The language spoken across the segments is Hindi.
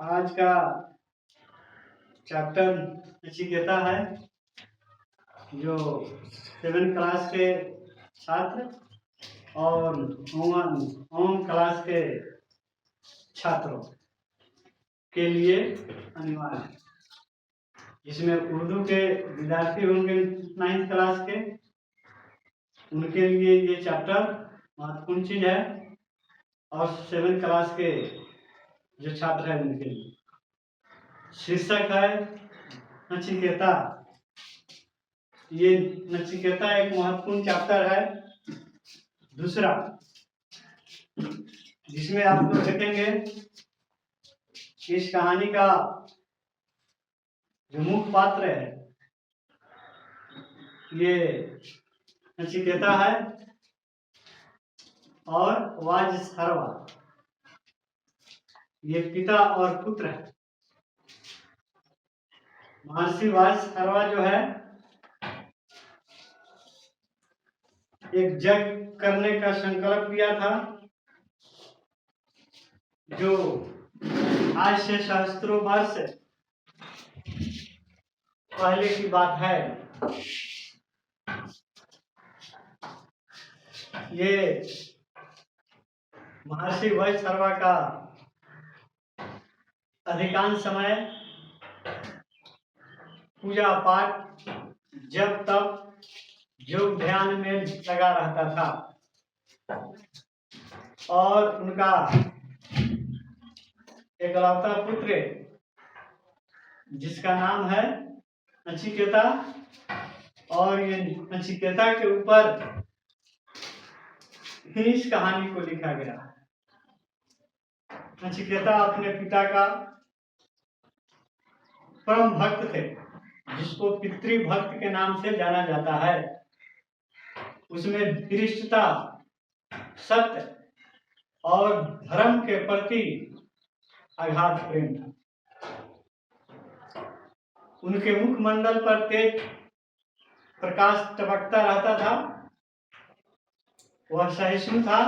आज का चैप्टर नचिकेता है, जो 7 क्लास के छात्र और ओम क्लास के छात्रों के लिए अनिवार्य है, जिसमें उर्दू के विद्यार्थी होंगे 9th क्लास के, उनके लिए ये चैप्टर महत्वपूर्ण चीज है, और 7 क्लास के जो छात्र हैं उनके लिए। शीर्षक है नचिकेता। ये नचिकेता एक महत्वपूर्ण चैप्टर है। दूसरा, जिसमें आप लोग देखेंगे इस कहानी का जो मुख्य पात्र है ये नचिकेता है और वाजसरवा, ये पिता और पुत्र है। महर्षि वाजसरवा जो है एक यज्ञ करने का संकल्प किया था, जो आज से सहस्त्रों वर्ष पहले की बात है। ये महर्षि वाजसरवा का अधिकांश समय पूजा पाठ जब तक योग ध्यान में लगा रहता था, और उनका एकलौता पुत्र जिसका नाम है नचिकेता, और ये नचिकेता के ऊपर ही इस कहानी को लिखा गया है। नचिकेता अपने पिता का परम भक्त थे, जिसको पितृभक्त के नाम से जाना जाता है। उसमें धृष्टता, सत्य और धर्म के प्रति अगाध प्रेम था। उनके मुखमंडल पर तेज प्रकाश टपकता रहता था। वह सहिष्णु था।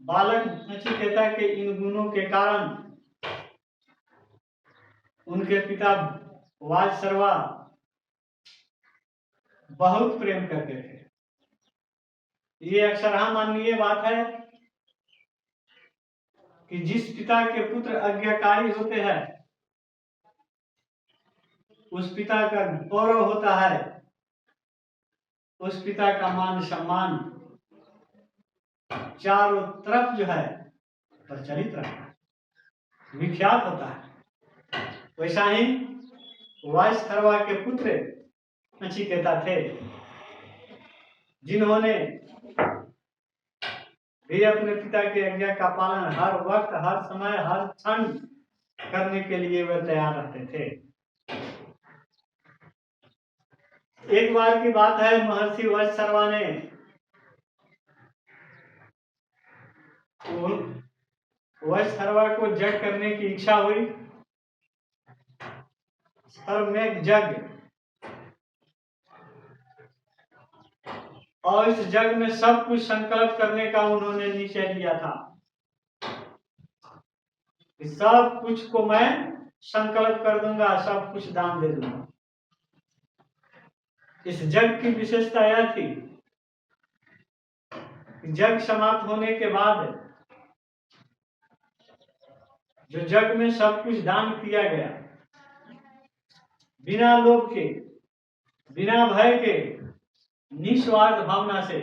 बालक नचिकेता के इन गुणों के कारण उनके पिता वाजसरवा बहुत प्रेम करते थे। ये अक्षरशः माननीय बात है कि जिस पिता के पुत्र आज्ञाकारी होते हैं उस पिता का गौरव होता है, उस पिता का मान सम्मान चारों तरफ जो है प्रचलित रहता है, विख्यात होता है। वैसा ही वाजसरवा के पुत्र नचिकेता थे, जिन्होंने भी अपने पिता की आज्ञा का पालन हर वक्त, हर समय, हर क्षण करने के लिए वे तैयार रहते थे। एक बार की बात है, महर्षि वाजसरवा ने वाजसरवा को यज्ञ करने की इच्छा हुई। सर्वमेघ यज्ञ, और इस यज्ञ में सब कुछ संकल्प करने का उन्होंने निश्चय लिया था। सब कुछ को मैं संकल्प कर दूंगा, सब कुछ दान दे दूंगा। इस यज्ञ की विशेषता यह थी, यज्ञ समाप्त होने के बाद जो यज्ञ में सब कुछ दान किया गया, बिना लोभ के, बिना भय के, निस्वार्थ भावना से,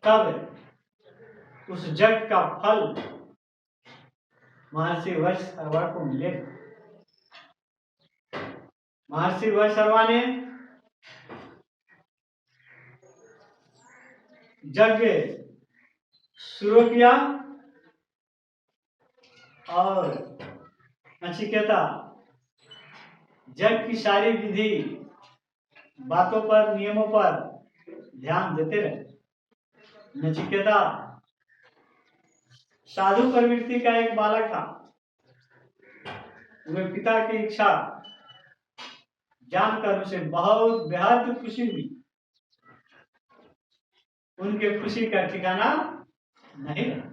तब उस यज्ञ का फल महर्षि वाजसरवा को मिलेगा। महर्षि वाजसरवा ने यज्ञ शुरू किया, और नचिकेता यज्ञ की सारी विधि बातों पर, नियमों पर ध्यान देते रहे। नचिकेता साधु प्रवृत्ति का एक बालक था। उन्हें पिता की इच्छा जानकर उसे बहुत बेहद खुशी हुई। उनके खुशी का ठिकाना नहीं रहा।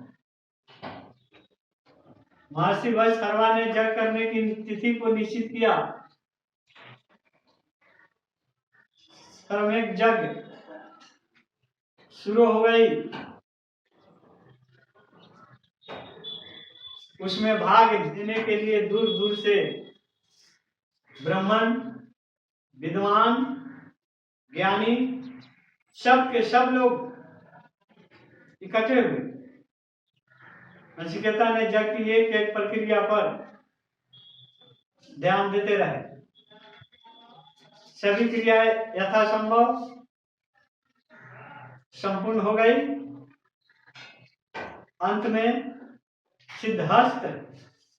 महर्षि वैश्रवा ने यज्ञ करने की तिथि को निश्चित किया। सर्वमेक यज्ञ शुरू हो गई। उसमें भाग लेने के लिए दूर दूर से ब्राह्मण, विद्वान, ज्ञानी, सब के सब लोग इकट्ठे हुए। नचिकेता ने यज्ञ की एक एक प्रक्रिया पर ध्यान देते रहे। सभी क्रियाएं यथासंभव संपूर्ण हो गई। अंत में सिद्धहस्त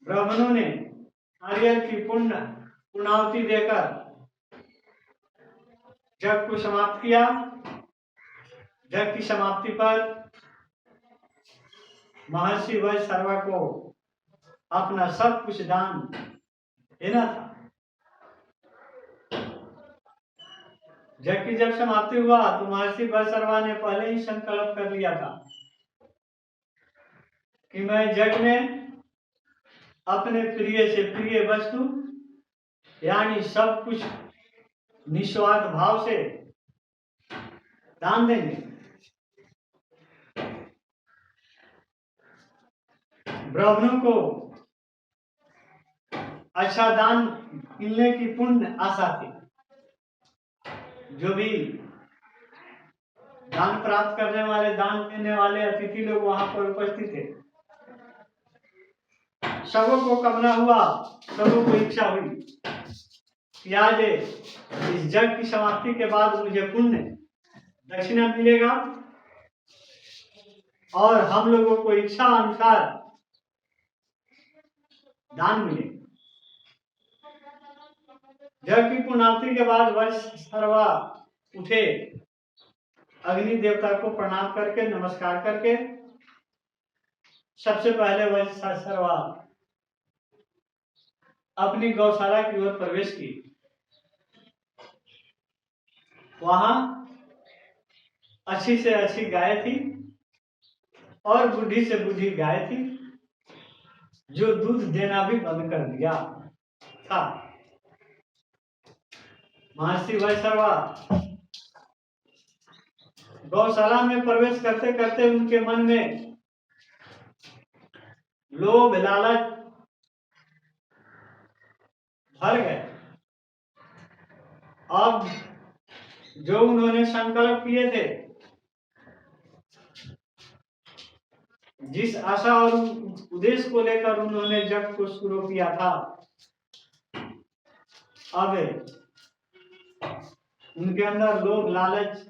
ब्राह्मणों ने नारियल की पूर्णाहुति देकर यज्ञ को समाप्त किया। यज्ञ की समाप्ति पर महर्षि वैश्रवा को अपना सब कुछ दान देना था। यज्ञ की जब समाप्ति हुआ तो महर्षि वैश्रवा ने पहले ही संकल्प कर लिया था कि मैं यज्ञ में अपने प्रिय से प्रिय वस्तु यानी सब कुछ निस्वार्थ भाव से दान देंगे। ब्राह्मणों को अच्छा दान मिलने की पूर्ण आशा थी। जो भी दान प्राप्त करने वाले, दान देने वाले अतिथि लोग वहां पर उपस्थित थे, सबों को कामना हुआ, सबों को इच्छा हुई कि आज इस यज्ञ की समाप्ति के बाद मुझे पुण्य दक्षिणा मिलेगा और हम लोगों को इच्छा अनुसार दान मिलेगा। यज्ञ की पूर्णाहुति के बाद वैश्रवा उठे, अग्नि देवता को प्रणाम करके, नमस्कार करके सबसे पहले वैश्रवा अपनी गौशाला की ओर प्रवेश की। वहां अच्छी से अच्छी गाय थी और बूढ़ी से बूढ़ी गाय थी जो दूध देना भी बंद कर दिया था। महर्षि वैश्रवा गौशाला में प्रवेश करते करते उनके मन में लोभ, लालच भर गए। अब जो उन्होंने संकल्प किए थे, जिस आशा और उद्देश्य को लेकर उन्होंने यज्ञ को शुरू किया था, अब उनके अंदर लोभ, लालच,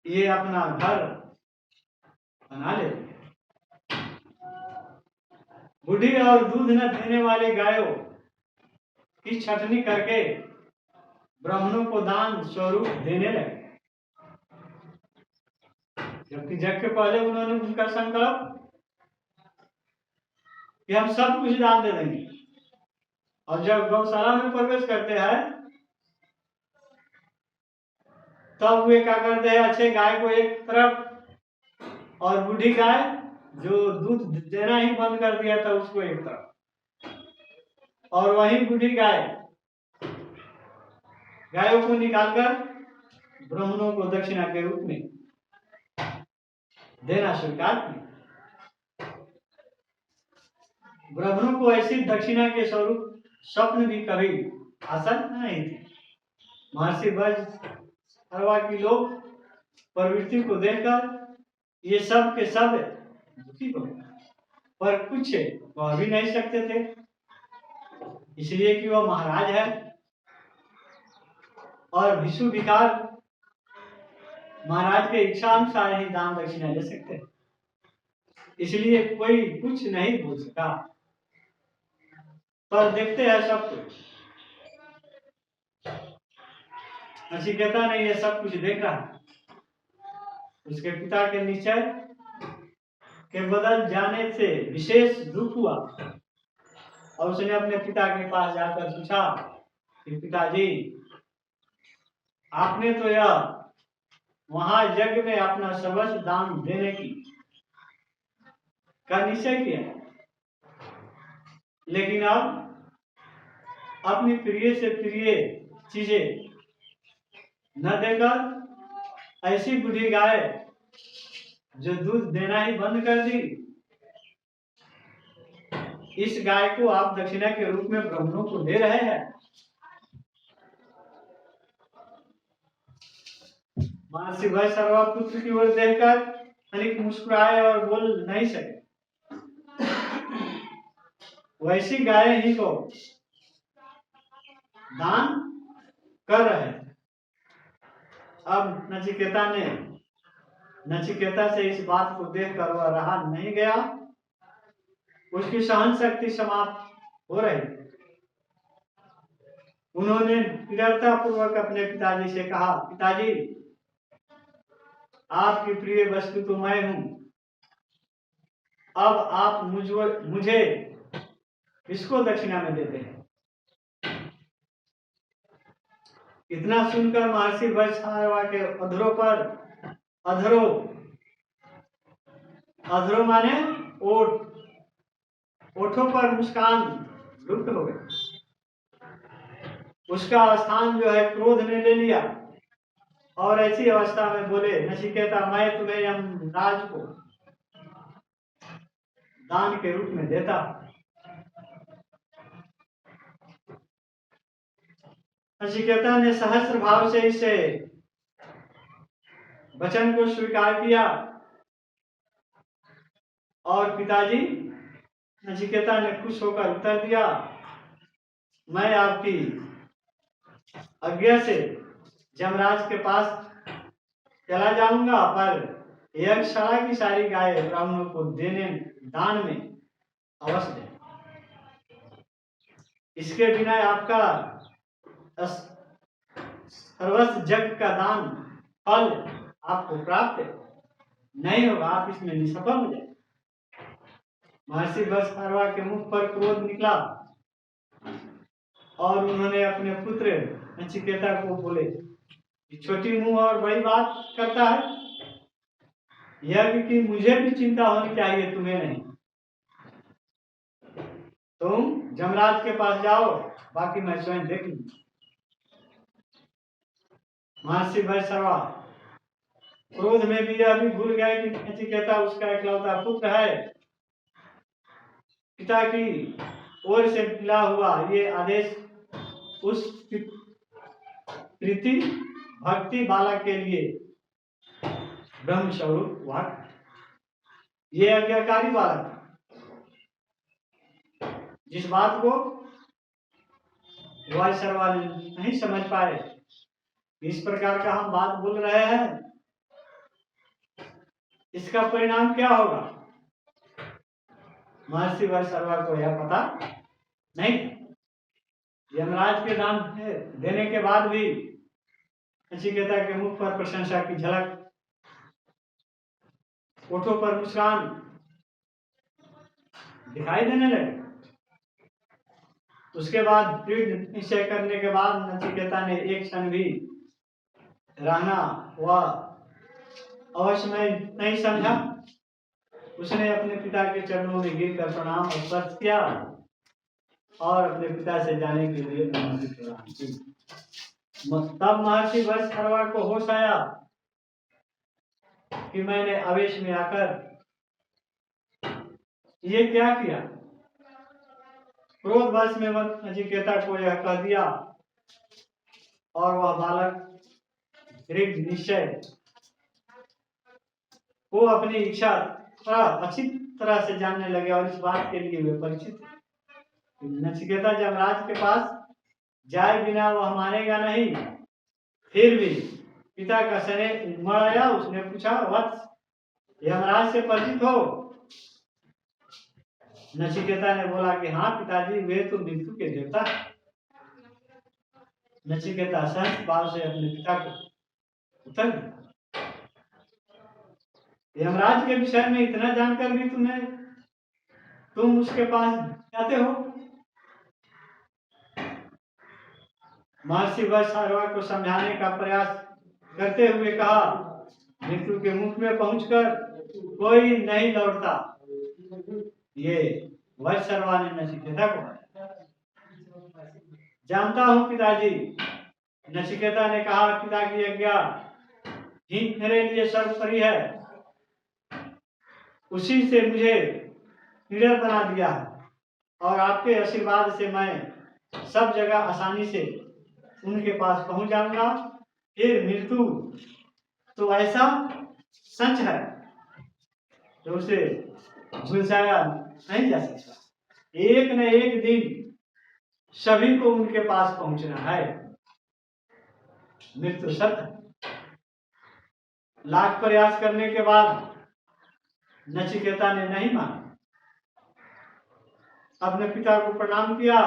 ये अपना घर बना ले। बूढ़ी और दूध न देने वाले गायों की छटनी करके ब्राह्मणों को दान स्वरूप देने लगे। जबकि यज्ञ के पहले उन्होंने उनका संकल्प कि हम सब कुछ दान दे देंगे, और जब गौशाला में प्रवेश करते हैं तब वे क्या करते हैं, अच्छे गाय को एक तरफ और बूढ़ी गाय जो दूध देना ही बंद कर दिया था उसको एक तरफ, और वही बूढ़ी गायों को निकालकर ब्राह्मणों को दक्षिणा के रूप में देना स्वीकार किया। ब्राह्मणों को ऐसी दक्षिणा के स्वरूप स्वप्न भी कभी आसन नहीं थे। महर्षि वैश्रवा की लोग प्रवृत्ति को देखकर ये सब के सब दुखी हो गए, पर कुछ वह भी नहीं सकते थे, इसलिए कि वह महाराज है और भिक्षु भिखार महाराज के इच्छा अनुसार ही दान दक्षिणा ले सकते, इसलिए कोई कुछ नहीं बोल सका। पर देखते हैं सब कुछ। नचिकेता ने यह सब कुछ देखा। उसके पिता के निश्चय के बदल जाने से विशेष दुख हुआ और उसने अपने पिता के पास जाकर पूछा कि पिताजी, आपने तो यह वहां यज्ञ में अपना सर्वस्व दान देने का निश्चय किया, लेकिन अब अपनी प्रिय से प्रिय चीजें न देकर ऐसी बूढ़ी गाय जो दूध देना ही बंद कर दी, इस गाय को आप दक्षिणा के रूप में ब्राह्मणों को दे रहे हैं। महर्षि वैश्रवा पुत्र की ओर देखकर अनेक मुस्कुराए और बोल नहीं सके। वैसी गाय ही को दान कर रहे हैं। अब नचिकेता से इस बात को देखकर वह रहा नहीं गया, उसकी सहन शक्ति समाप्त हो रही। उन्होंने दृढ़ता पूर्वक अपने पिताजी से कहा, पिताजी, आपकी प्रिय वस्तु तो मैं हूं, अब आप मुझे किसको दक्षिणा में देते हैं? इतना सुनकर महर्षि वैश्रवा के अधरों माने ओठों पर मुस्कान लुप्त हो गई। उसका स्थान जो है क्रोध ने ले लिया और ऐसी अवस्था में बोले, नचिकेता, मैं तुम्हें यमराज को दान के रूप में देता। नचिकेता ने सहस्त्र भाव से इसे वचन को स्वीकार किया और पिताजी, नचिकेता ने खुश होकर उत्तर दिया, मैं आपकी आज्ञा से यमराज के पास चला जाऊंगा, पर यज्ञशाला की सारी गाय ब्राह्मणों को दान में अवश्य दें। इसके बिना आपका सर्वस्व यज्ञ का दान फल आपको प्राप्त नहीं होगा, आप इसमें निष्फल हो जाए। महर्षि वैश्रवा के मुख पर क्रोध निकला और उन्होंने अपने पुत्र नचिकेता को बोले, छोटी मुंह और बड़ी बात करता है, यज्ञ की मुझे भी चिंता होनी चाहिए, तुम्हें नहीं। तुम यमराज के पास जाओ, बाकी मैं स्वयं देख लूंगा। महर्षि वैश्रवा क्रोध में भी अभी भूल गए कि नचिकेता उसका इकलौता पुत्र है। पिता की ओर से मिला हुआ ये आदेश उस प्रीति भक्ति बालक के लिए ब्रह्म स्वरूप वाक्य, ये आज्ञाकारी बालक जिस बात को वैश्रवा नहीं समझ पाए, इस प्रकार का हम बात बोल रहे हैं, इसका परिणाम क्या होगा? महर्षि वैश्रवा को यह पता नहीं। यमराज के दान देने के बाद भी नचिकेता के मुख पर प्रशंसा की झलक, ओठों पर मुस्कान दिखाई देने लगे। उसके बाद दृढ़ निश्चय करने के बाद नचिकेता ने एक क्षण भी रहना वह अवश्य में नहीं समझा। उसने अपने पिता के चरणों में गिरकर प्रणाम और स्पर्श किया और अपने पिता से जाने के लिए अनुमति प्रदान की। तब महर्षि वैश्रवा को होश आया कि मैंने आवेश में आकर ये क्या किया। क्रोधवश में नचिकेता को यह कह दिया और वह बालक दृढ़ निश्चय को अपनी इच्छा अच्छी तरह से जानने लगे और इस बात के लिए वे परिचित। नचिकेता यमराज के पास जाए बिना वह मानेगा नहीं। फिर भी पिता का स्नेह उमड़ आया। उसने पूछा, वत्स, यमराज से परिचित हो? नचिकेता ने बोला कि हाँ पिताजी, वे तो मृत्यु के देवता है। नचिकेता सहज भाव से अपने पिता को उत्तर दिया, यमराज के विषय में इतना जानकर भी तुम उसके पास जाते हो? महर्षि वैश्रवा को समझाने का प्रयास करते हुए कहा, मृत्यु के मुख में पहुंचकर कोई नहीं लौटता। ये वत्सर्वा ने नचिकेता को बताया। जानता हूं पिताजी, नचिकेता ने कहा, पिता की आज्ञा ही मेरे लिए सर्वोपरि है। उसी से मुझे निडर बना दिया है और आपके आशीर्वाद से मैं सब जगह आसानी से उनके पास पहुंच जाऊंगा। फिर मृत्यु तो ऐसा सच है तो उसे झुलसाया नहीं जा सकता। एक न एक दिन सभी को उनके पास पहुंचना है। मृत्यु सत्य। लाख प्रयास करने के बाद नचिकेता ने नहीं माना, अपने पिता को प्रणाम किया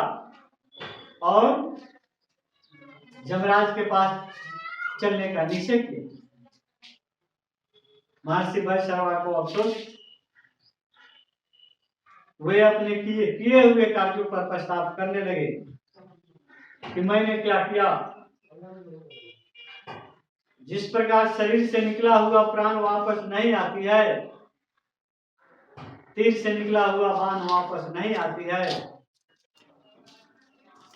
और यमराज के पास चलने का निश्चय किया। महर्षि वत्सर्वा को अफसोस, वे अपने किए हुए कार्यों पर पछतावा करने लगे कि मैंने क्या किया। जिस प्रकार शरीर से निकला हुआ प्राण वापस नहीं आती है, तीर से निकला हुआ बाण वापस नहीं आती है,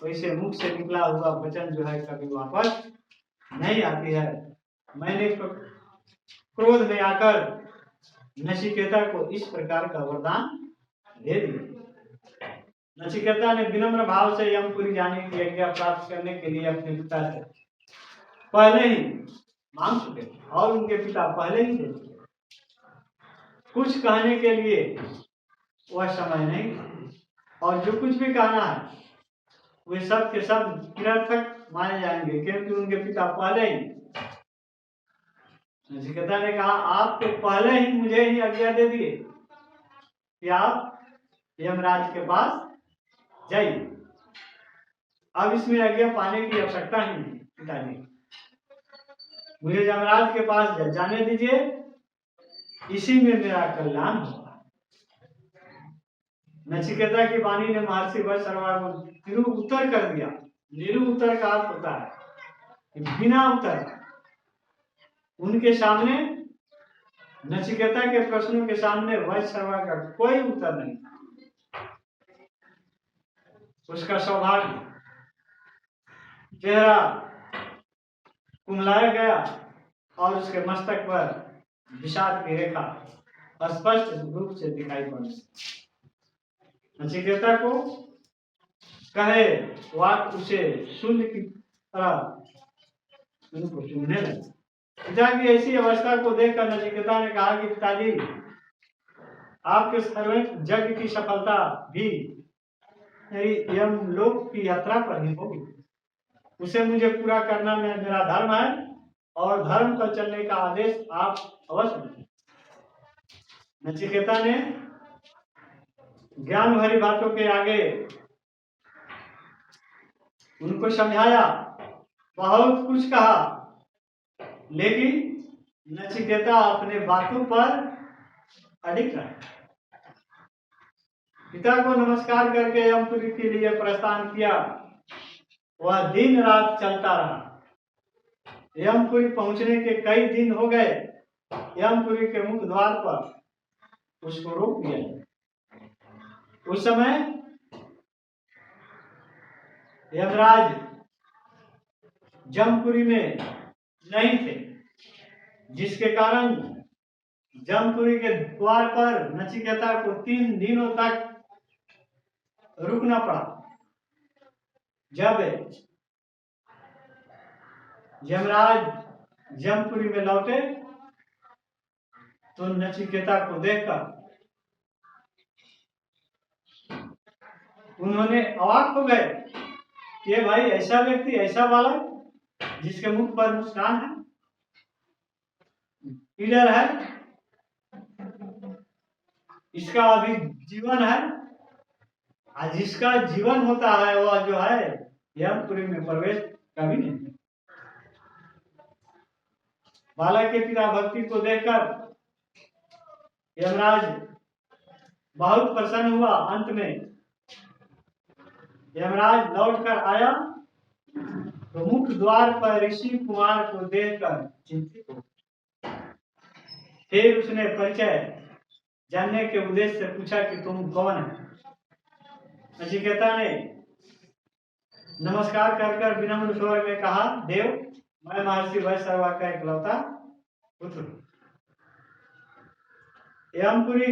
वैसे मुख से निकला हुआ वचन जो है कभी वापस नहीं आती है। मैंने क्रोध में आकर नचिकेता को इस प्रकार का वरदान दे दिया। नचिकेता ने विनम्र भाव से यमपुरी जाने की आज्ञा प्राप्त करने के लिए अपने पिता से पहले ही मांग चुके और उनके पिता पहले ही दे चुके। कुछ कहने के लिए वह समय नहीं, और जो कुछ भी कहना है वे सब के सब निरर्थक माने जाएंगे, क्योंकि उनके पिता पहले ही। नचिकेता ने कहा, आप तो पहले ही मुझे ही आज्ञा दे दिए कि आप यमराज के पास जाइए। अब इसमें आज्ञा पाने की आवश्यकता ही नहीं। पिताजी, मुझे यमराज के पास जाने दीजिए, इसी में मेरा कल्याण होगा। नचिकेता की वाणी ने महर्षि वत्सर्वा को निरुत्तर कर दिया। निरुत्तर का अर्थ होता है कि बिना उत्तर। उनके सामने, नचिकेता के प्रश्नों के सामने वत्सर्वा का कोई उत्तर नहीं था। उसका सौभाग्य चेहरा कुमलाया गया और उसके मस्तक पर विषाद की रेखा स्पष्ट रूप से दिखाई पड़ी। नचिकेता को कहे वाक उसे शून्य की तरह उनको चूमने लगे। पिता की ऐसी अवस्था को देखकर नचिकेता ने कहा कि पिताजी, आपके सर्वैक यज्ञ की सफलता भी मेरी यमलोक की यात्रा पर ही होगी। उसे मुझे पूरा करना मेरा धर्म है और धर्म पर चलने का आदेश आप अवश्य दें। नचिकेता ने ज्ञान भरी बातों के आगे उनको समझाया, बहुत कुछ कहा, लेकिन नचिकेता अपने बातों पर अडिग रहा। पिता को नमस्कार करके यमपुरी के लिए प्रस्थान किया। वह दिन रात चलता रहा। यमपुरी पहुंचने के कई दिन हो गए। यमपुरी के मुख्य द्वार पर उसको रोक दिया। उस समय यमराज जमपुरी में नहीं थे, जिसके कारण जमपुरी के द्वार पर नचिकेता को 3 दिनों तक रुकना पड़ा। जब यमराज जमपुरी में लौटे तो नचिकेता को देखकर उन्होंने अवाक हो गए कि भाई, ऐसा व्यक्ति, ऐसा बालक जिसके मुख पर मुस्कान है, ईडर है, इसका अभी जीवन है, और जिसका जीवन होता है वह जो है यमपुरी में प्रवेश कभी नहीं। बालक के पिता भक्ति को देखकर यमराज बहुत प्रसन्न हुआ। अंत में यमराज लौट कर आया तो मुख्य द्वार पर ऋषि कुमार को देखकर चिंतित हो। फिर उसने परिचय जानने के उद्देश्य से पूछा कि तुम कौन है। नचिकेता ने नमस्कार कर विनम्र स्वर में कहा, देव, मैं महर्षि वैश्रवा का इकलौता पुत्र। यमपुरी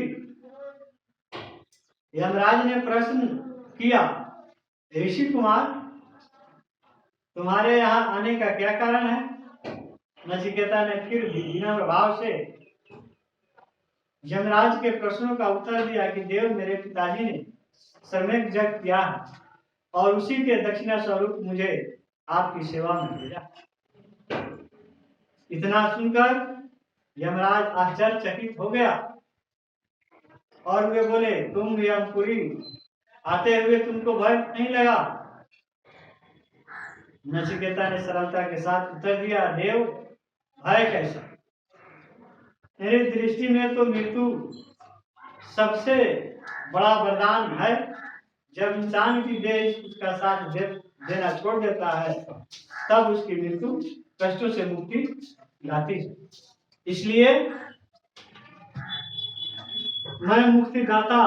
यमराज ने प्रश्न किया, ऋषि कुमार, तुम्हारे यहाँ आने का क्या कारण है? नचिकेता ने फिर विनम्र भाव से यमराज के प्रश्नों का उत्तर दिया कि देव, मेरे पिताजी ने सम्यक जग किया है और उसी के दक्षिणा स्वरूप मुझे आपकी सेवा में भेजा। इतना सुनकर यमराज आश्चर्यचकित हो गया और वे बोले, तुम यमपुरी, आते हुए तुमको भय नहीं लगा? नचिकेता ने सरलता के साथ उत्तर दिया, देव, भय कैसा? मेरी दृष्टि में तो मृत्यु सबसे बड़ा वरदान है। जब इंसान की देह उसका साथ देना छोड़ देता है तब उसकी मृत्यु कष्टों से मुक्ति लाती है। इसलिए मैं मुक्तिदाता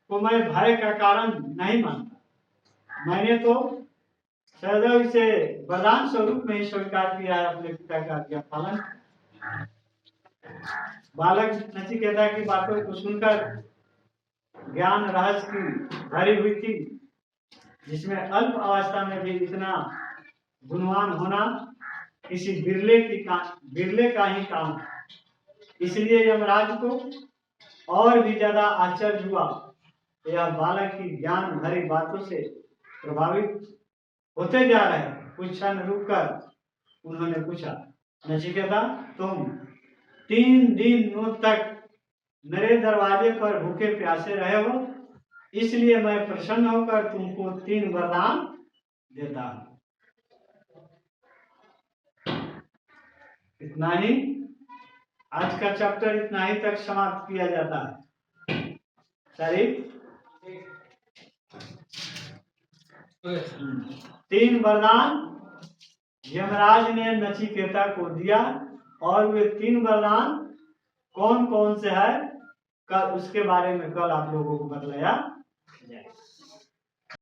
को मैं भय का कारण नहीं मानता। मैंने तो सदैव इसे वरदान स्वरूप में ही स्वीकार किया है, अपने पिता का आज्ञा पालन। बालक नचिकेता की बातों को सुनकर ज्ञान रहस्य की भरी हुई थी, जिसमें अल्प अवस्था में भी इतना गुणवान होना किसी बिरले का ही काम है। इसलिए यमराज को और भी ज्यादा आश्चर्य हुआ। यह बालक की ज्ञान भरी बातों से प्रभावित होते जा रहे। कुछ क्षण रुककर उन्होंने पूछा, नचिकेता, तुम 3 दिन तक मेरे दरवाजे पर भूखे प्यासे रहे हो, इसलिए मैं प्रसन्न होकर तुमको 3 वरदान देता हूं। इतना ही, आज का चैप्टर इतना ही तक समाप्त किया जाता है। सही, 3 वरदान यमराज ने नचिकेता को दिया और वे 3 वरदान कौन कौन से है, कल उसके बारे में कल आप लोगों को बतलाया जाए।